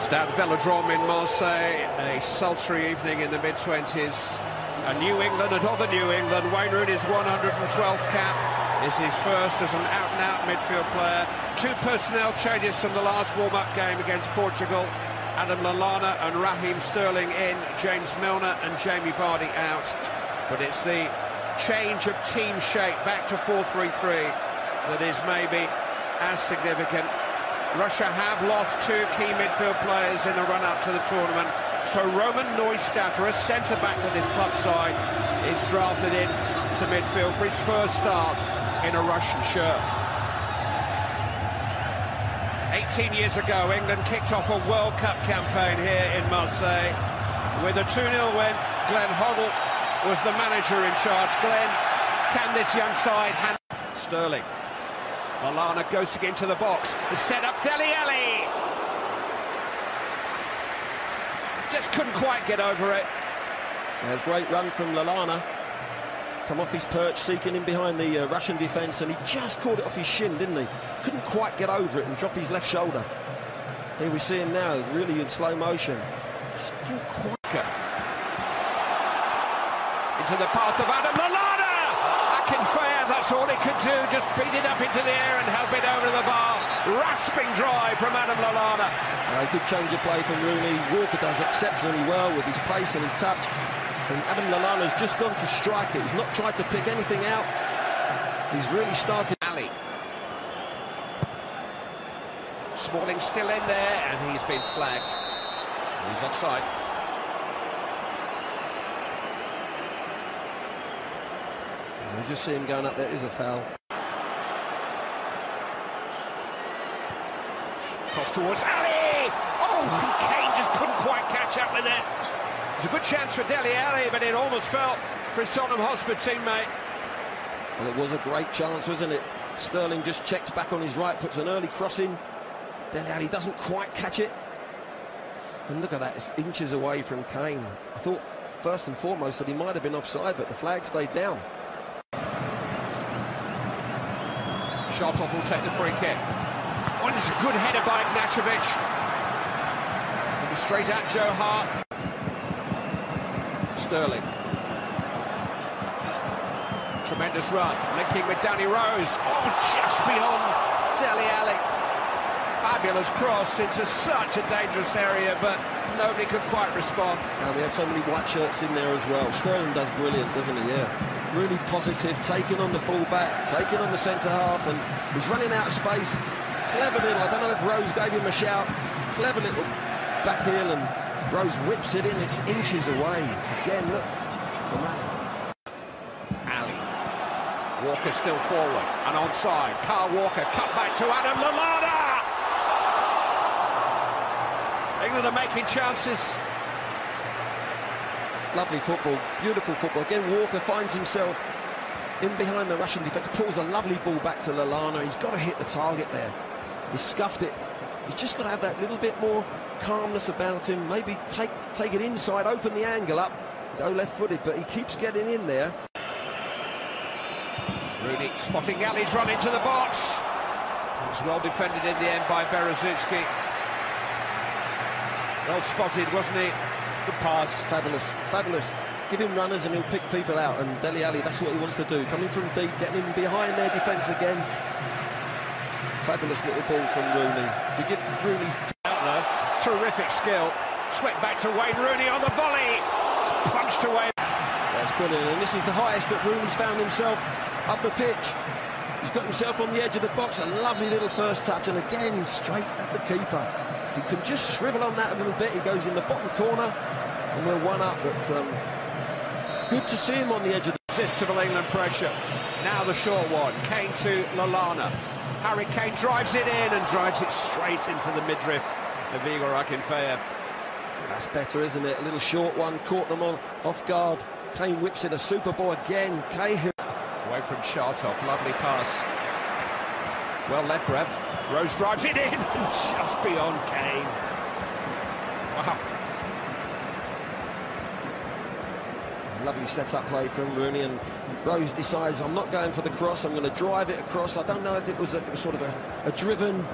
Stade Velodrome in Marseille, a sultry evening in the mid-20s. A New England and other New England. Wayne Rooney's 112th cap is his first as an out-and-out midfield player. Two personnel changes from the last warm-up game against Portugal. Adam Lallana and Raheem Sterling in, James Milner and Jamie Vardy out. But it's the change of team shape back to 4-3-3 that is maybe as significant. Russia have lost two key midfield players in the run-up to the tournament. So Roman Neustaedter, a centre-back with his club side, is drafted in to midfield for his first start in a Russian shirt. 18 years ago, England kicked off a World Cup campaign here in Marseille with a 2-0 win. Glenn Hoddle was the manager in charge. Glenn, can this young side handle? Sterling. Lallana goes into the box. The set-up, Dele Alli. Just couldn't quite get over it. There's a great run from Lallana. Come off his perch, seeking in behind the Russian defence, and he just caught it off his shin, didn't he? Couldn't quite get over it and drop his left shoulder. Here we see him now, really in slow motion. Just couldn't quite. Into the path of Adam Lallana! Akinfeev, that's all he could do, just beat it up into the air and help it over the bar. Rasping drive from Adam Lallana. Good change of play from Rooney. Walker does exceptionally well with his pace and his touch. And Adam Lallana's just gone to strike it. He's not tried to pick anything out. He's really started. Ali. Smalling still in there, and he's been flagged. He's offside. We just see him going up there. Is a foul. Cross towards Ali! Oh, Kane just couldn't quite catch up with it. It was a good chance for Dele Alli, but it almost fell for his Tottenham Hotspur teammate. Well, it was a great chance, wasn't it? Sterling just checks back on his right, puts an early cross in. Dele Alli doesn't quite catch it. And look at that, it's inches away from Kane. I thought, first and foremost, that he might have been offside, but the flag stayed down. Shartov will take the free kick. Oh, and it's a good header by Ignashevich. Straight at Joe Hart. Sterling. Tremendous run, linking with Danny Rose. Oh, just beyond Dele Alli. Fabulous cross into such a dangerous area, but nobody could quite respond. And we had so many white shirts in there as well. Sterling does brilliant, doesn't he? Yeah. Really positive, taking on the full-back, taking on the centre-half, and he's running out of space. Clever little, I don't know if Rose gave him a shout. Clever little back heel, and Rose whips it in. It's inches away. Again, look, from Ali. Walker still forward and onside. Carl Walker cut back to Adam Lallana. England are making chances. Lovely football, beautiful football. Again, Walker finds himself in behind the Russian defender, pulls a lovely ball back to Lallana. He's got to hit the target there. He scuffed it. He's just got to have that little bit more calmness about him. Maybe take it inside, open the angle up, go left-footed, but he keeps getting in there. Rooney spotting Ali's run into the box. It was well defended in the end by Berezitsky. Well spotted, wasn't he? Good pass. Fabulous, fabulous. Give him runners and he'll pick people out, and Dele Alli, that's what he wants to do. Coming from deep, getting in behind their defence again. Fabulous little ball from Rooney. We give Rooney's out there. Terrific skill. Swept back to Wayne Rooney on the volley. It's punched away. That's brilliant, and this is the highest that Rooney's found himself up the pitch. He's got himself on the edge of the box. A lovely little first touch, and again, straight at the keeper. If he can just shrivel on that a little bit, he goes in the bottom corner, and we're one up, but good to see him on the edge of the... Irresistible England pressure. Now the short one. Kane to Lallana. Harry Kane drives it in and drives it straight into the midriff of Igor Akinfeev. That's better, isn't it? A little short one, caught them on off guard. Kane whips it, a super ball again. Cahill. Away from Shartov, lovely pass. Well left, Rev. Rose drives it in and just beyond Kane. Wow. Lovely set-up play from Rooney, and Rose decides, I'm not going for the cross, I'm going to drive it across. I don't know if it was sort of a driven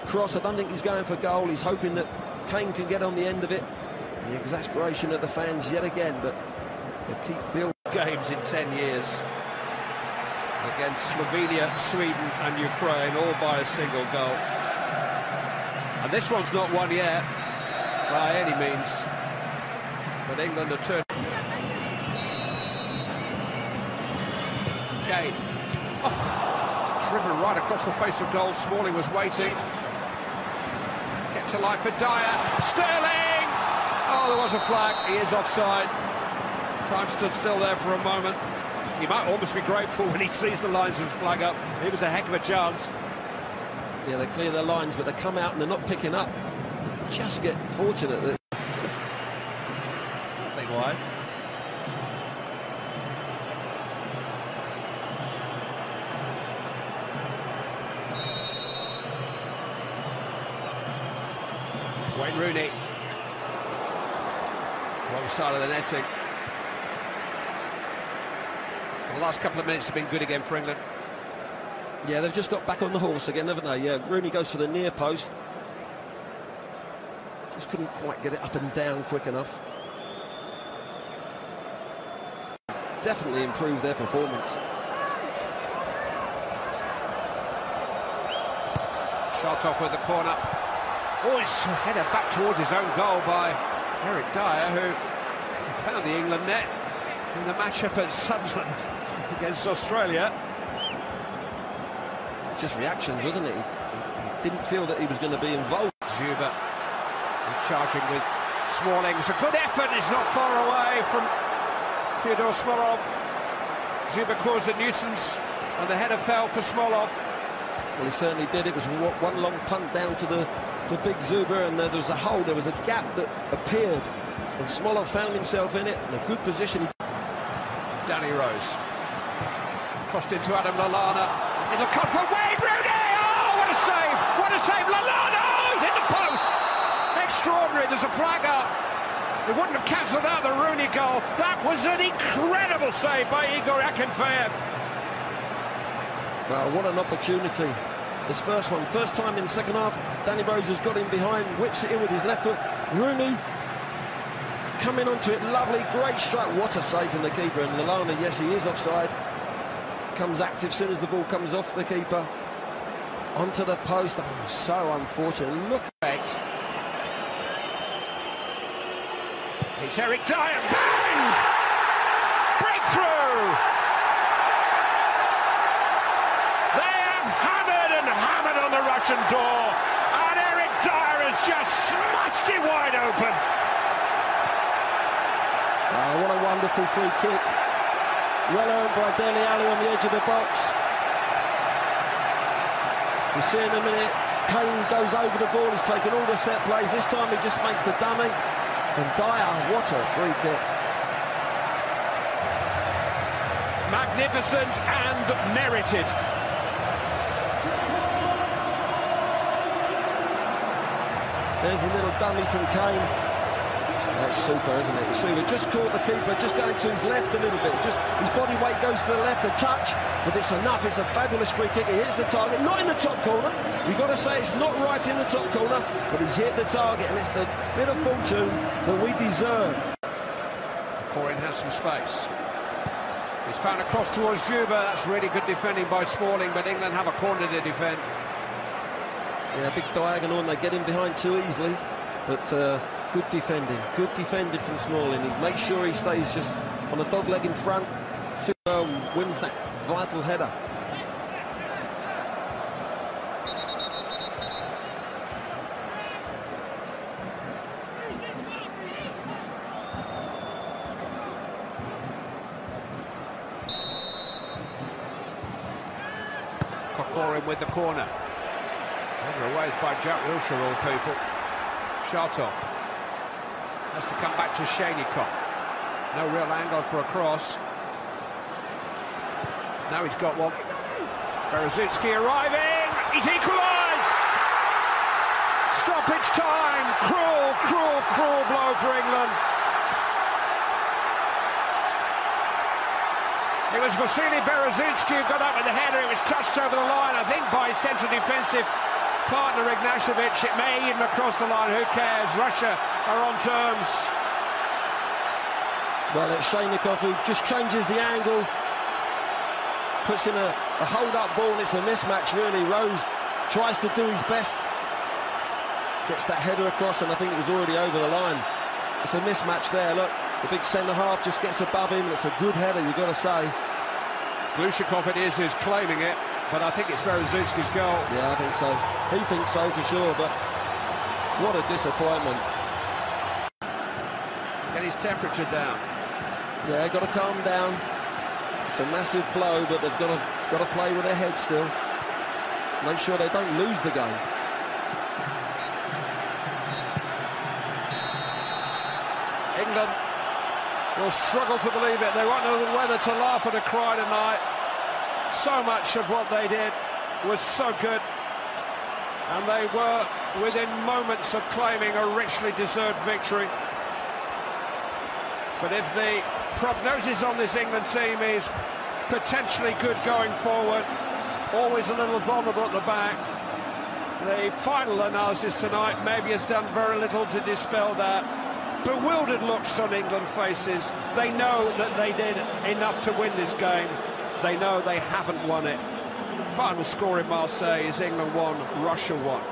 cross. I don't think he's going for goal. He's hoping that Kane can get on the end of it. The exasperation of the fans yet again, but they keep building. Games in 10 years against Slovenia, Sweden and Ukraine, all by a single goal. And this one's not won yet, by any means. But England are turning. Kane. Oh, driven right across the face of goal. Smalling was waiting. Kept to life for Dyer. Sterling! Oh, there was a flag. He is offside. Time stood still there for a moment. He might almost be grateful when he sees the linesman's flag up. It was a heck of a chance. Yeah, they clear their lines, but they come out and they're not picking up. Just get fortunate that... Nothing wide. Wayne Rooney. Wrong side of the netting. The last couple of minutes have been good again for England. Yeah, they've just got back on the horse again, haven't they? Yeah, Rooney goes for the near post. Just couldn't quite get it up and down quick enough. Definitely improved their performance. Shot off with the corner. Oh, it's headed back towards his own goal by Eric Dyer, who found the England net in the matchup at Sunderland against Australia. Just reactions, wasn't it? He didn't feel that he was going to be involved. Zuba charging with Smalling. It's a good effort. It's not far away from Fyodor Smolov. Zuba caused a nuisance and the header fell for Smolov. Well, he certainly did. It was one long punt down to the big Zuba, and there was a hole, there was a gap that appeared, and Smolov found himself in it in a good position. Danny Rose crossed into Adam Lallana. It'll come from Wayne Rooney. Oh, what a save! What a save! Lallana! Oh, he's hit the post. Extraordinary. There's a flag up. It wouldn't have cancelled out the Rooney goal. That was an incredible save by Igor Akinfeev. Well, what an opportunity. This first one, first time in the second half, Danny Rose has got in behind, whips it in with his left foot. Rooney coming onto it, lovely, great strike. What a save from the keeper. And Lallana, yes, he is offside. Comes active as soon as the ball comes off the keeper. Onto the post. Oh, so unfortunate. Look at it. It's Eric Dyer. Bang! Breakthrough! They have hammered and hammered on the Russian door, and Eric Dyer has just smashed it wide open. Oh, what a wonderful free kick. Well earned by Dele Alli on the edge of the box. We'll see in a minute. Kane goes over the ball. He's taken all the set plays. This time he just makes the dummy. And Dyer, what a free kick. Magnificent and merited. There's a little dummy from Kane. That's super, isn't it? Super. Just caught the keeper, just going to his left a little bit. Just his body weight goes to the left, a touch, but it's enough. It's a fabulous free kick. He hits the target, not in the top corner. You've got to say it's not right in the top corner, but he's hit the target, and it's the bit of fortune that we deserve. Corin has some space. He's found a cross towards Zuba. That's really good defending by Smalling, but England have a corner to defend. Yeah, big diagonal, and they get in behind too easily, but good defending from Smalling. He makes sure he stays just on a dog leg in front. Wins that vital header. Corin with the corner. Otherwise by Jack Wilshere, all people. Shartov has to come back to Shaynikov. No real angle for a cross. Now he's got one. Berezitsky arriving. He's equalised. Stoppage time. Cruel, cruel, cruel blow for England. It was Vasily Berezitsky who got up with the header. It was touched over the line, I think, by central defensive partner Ignashevich. It may even across the line, who cares? Russia are on terms. Well, it's Shaynikov who just changes the angle, puts in a hold-up ball, and it's a mismatch, really. Rose tries to do his best, gets that header across, and I think it was already over the line. It's a mismatch there, look. The big centre-half just gets above him, and it's a good header, you've got to say. Glushikov it is who's claiming it, but I think it's Berezutski's goal. Yeah, I think so. He thinks so for sure, but what a disappointment. Get his temperature down. Yeah, got to calm down. It's a massive blow, but they've got to play with their head still. Make sure they don't lose the game. England will struggle to believe it. They won't know whether to laugh or to cry tonight. So much of what they did was so good, and they were within moments of claiming a richly deserved victory. But if the prognosis on this England team is potentially good going forward, always a little vulnerable at the back, the final analysis tonight maybe has done very little to dispel that. Bewildered looks on England faces. They know that they did enough to win this game. They know they haven't won it. Final score in Marseille is England 1, Russia 1.